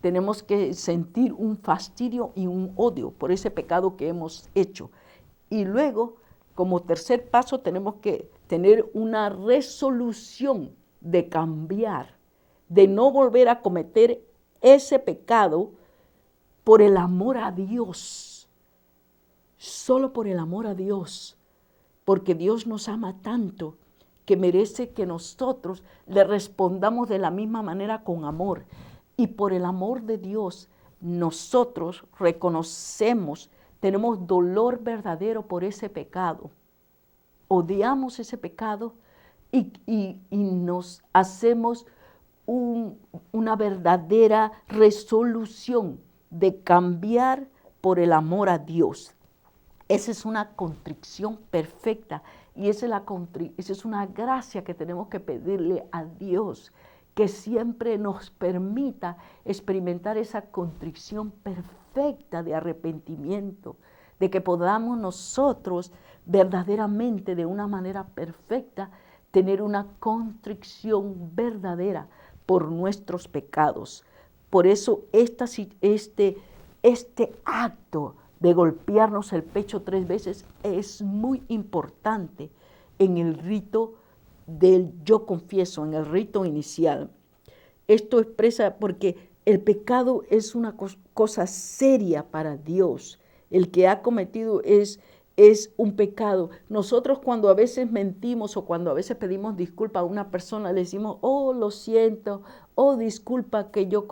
Tenemos que sentir un fastidio y un odio por ese pecado que hemos hecho. Y luego, como tercer paso, tenemos que tener una resolución de cambiar, de no volver a cometer ese pecado por el amor a Dios, solo por el amor a Dios, porque Dios nos ama tanto que merece que nosotros le respondamos de la misma manera con amor. Y por el amor de Dios, nosotros reconocemos, tenemos dolor verdadero por ese pecado. Odiamos ese pecado y nos hacemos una verdadera resolución de cambiar por el amor a Dios. Esa es una contrición perfecta y esa es una gracia que tenemos que pedirle a Dios, que siempre nos permita experimentar esa contrición perfecta de arrepentimiento, de que podamos nosotros verdaderamente, de una manera perfecta, tener una contrición verdadera por nuestros pecados. Por eso este acto de golpearnos el pecho 3 veces es muy importante en el rito del yo confieso, en el rito inicial. Esto expresa porque el pecado es una cosa seria para Dios. El que ha cometido es un pecado. Nosotros cuando a veces mentimos o cuando a veces pedimos disculpa a una persona, le decimos, oh, lo siento, oh, disculpa que yo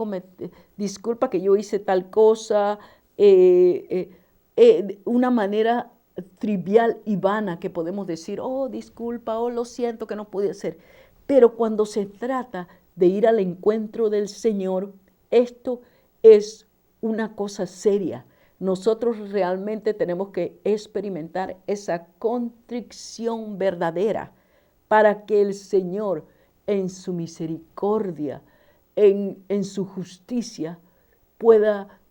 hice tal cosa, una manera trivial y vana que podemos decir, oh, disculpa, oh, lo siento que no pude hacer. Pero cuando se trata de ir al encuentro del Señor, esto es una cosa seria. Nosotros realmente tenemos que experimentar esa contrición verdadera para que el Señor, en su misericordia, en su justicia, pueda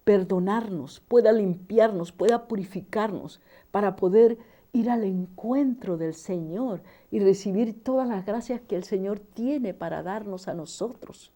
perdonarnos, pueda limpiarnos, pueda purificarnos para poder ir al encuentro del Señor y recibir todas las gracias que el Señor tiene para darnos a nosotros.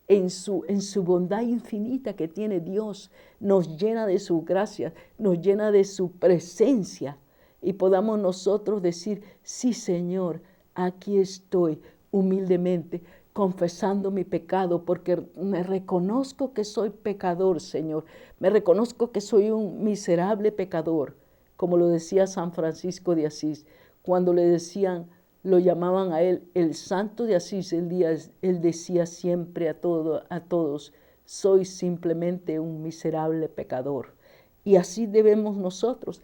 En su bondad infinita que tiene Dios, nos llena de su gracia, nos llena de su presencia y podamos nosotros decir, sí Señor, aquí estoy humildemente confesando mi pecado porque me reconozco que soy pecador, Señor, me reconozco que soy un miserable pecador, como lo decía San Francisco de Asís, cuando le decían, lo llamaban a él el santo de Asís, él decía siempre a todos, soy simplemente un miserable pecador. Y así debemos nosotros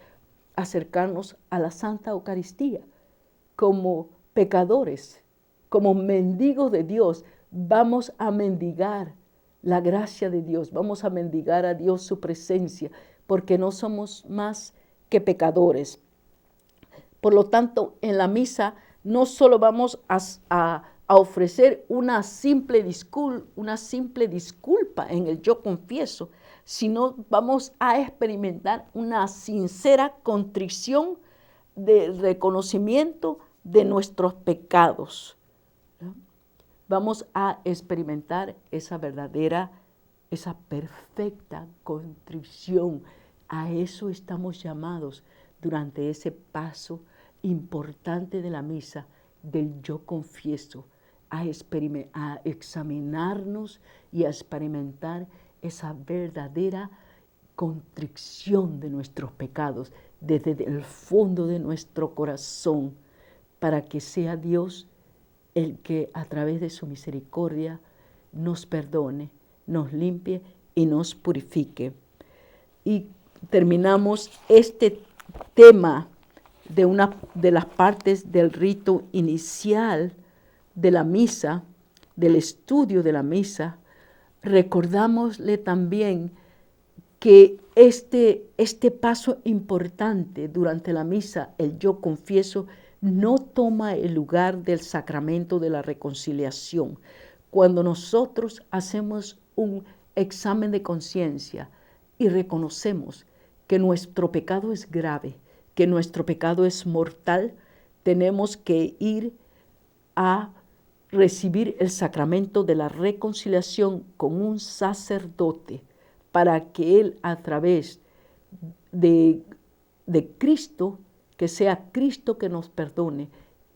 acercarnos a la Santa Eucaristía como pecadores, como mendigos de Dios. Vamos a mendigar la gracia de Dios, vamos a mendigar a Dios su presencia, porque no somos más que pecadores. Por lo tanto, en la misa no solo vamos a ofrecer una simple disculpa en el yo confieso, sino vamos a experimentar una sincera contrición de reconocimiento de nuestros pecados, ¿no? Vamos a experimentar esa perfecta contrición. A eso estamos llamados durante ese paso importante de la misa, del yo confieso, a examinarnos y a experimentar esa verdadera contrición de nuestros pecados desde el fondo de nuestro corazón, para que sea Dios el que a través de su misericordia nos perdone, nos limpie y nos purifique. Y terminamos este tema de una de las partes del rito inicial de la misa, del estudio de la misa. Recordámosle también que este paso importante durante la misa, el yo confieso, no toma el lugar del sacramento de la reconciliación. Cuando nosotros hacemos un examen de conciencia y reconocemos que nuestro pecado es grave, que nuestro pecado es mortal, tenemos que ir a recibir el sacramento de la reconciliación con un sacerdote para que Él, a través de Cristo, que sea Cristo que nos perdone,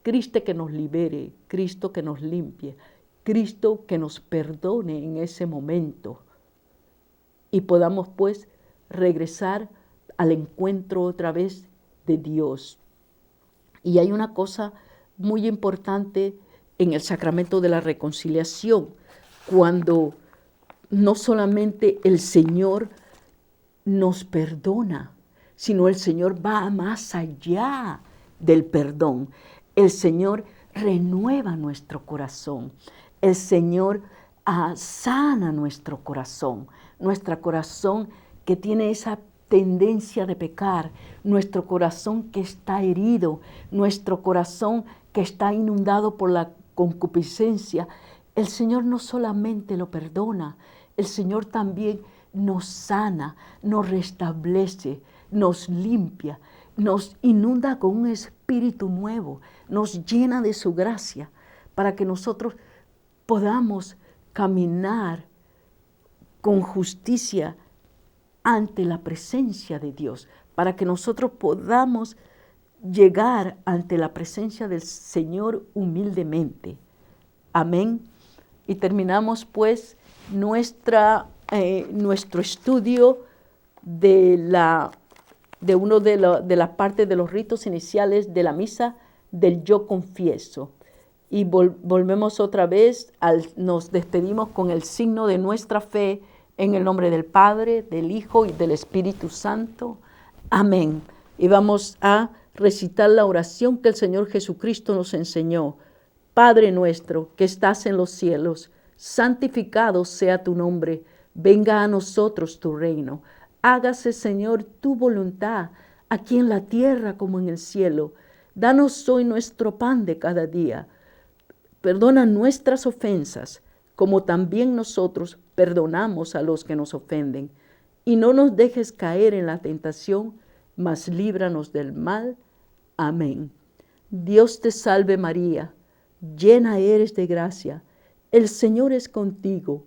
Cristo que nos libere, Cristo que nos limpie, Cristo que nos perdone en ese momento y podamos pues regresar al encuentro otra vez de Dios. Y hay una cosa muy importante en el sacramento de la reconciliación, cuando no solamente el Señor nos perdona, sino el Señor va más allá del perdón. El Señor renueva nuestro corazón. El Señor sana nuestro corazón que tiene esa tendencia de pecar, nuestro corazón que está herido, nuestro corazón que está inundado por la concupiscencia. El Señor no solamente lo perdona, el Señor también nos sana, nos restablece, nos limpia, nos inunda con un espíritu nuevo, nos llena de su gracia para que nosotros podamos caminar con justicia ante la presencia de Dios, para que nosotros podamos llegar ante la presencia del Señor humildemente. Amén. Y terminamos pues nuestro estudio de la parte de los ritos iniciales de la misa del yo confieso. Y volvemos otra vez, nos despedimos con el signo de nuestra fe en el nombre del Padre, del Hijo y del Espíritu Santo. Amén. Y vamos a recitar la oración que el Señor Jesucristo nos enseñó. Padre nuestro que estás en los cielos, santificado sea tu nombre. Venga a nosotros tu reino. Hágase, Señor, tu voluntad, aquí en la tierra como en el cielo. Danos hoy nuestro pan de cada día. Perdona nuestras ofensas, como también nosotros perdonamos a los que nos ofenden. Y no nos dejes caer en la tentación, mas líbranos del mal. Amén. Dios te salve María, llena eres de gracia. El Señor es contigo.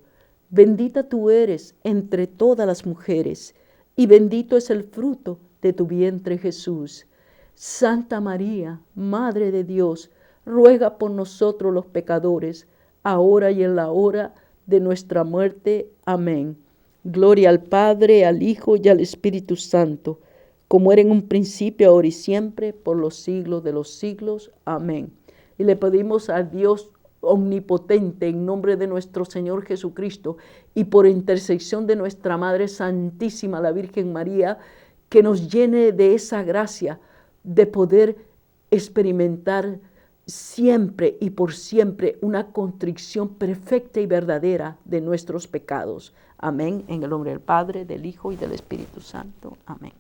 Bendita tú eres entre todas las mujeres, y bendito es el fruto de tu vientre Jesús. Santa María, Madre de Dios, ruega por nosotros los pecadores, ahora y en la hora de nuestra muerte. Amén. Gloria al Padre, al Hijo y al Espíritu Santo, como era en un principio, ahora y siempre, por los siglos de los siglos. Amén. Y le pedimos a Dios omnipotente, en nombre de nuestro Señor Jesucristo y por intercesión de nuestra Madre Santísima, la Virgen María, que nos llene de esa gracia de poder experimentar siempre y por siempre una contrición perfecta y verdadera de nuestros pecados. Amén. En el nombre del Padre, del Hijo y del Espíritu Santo. Amén.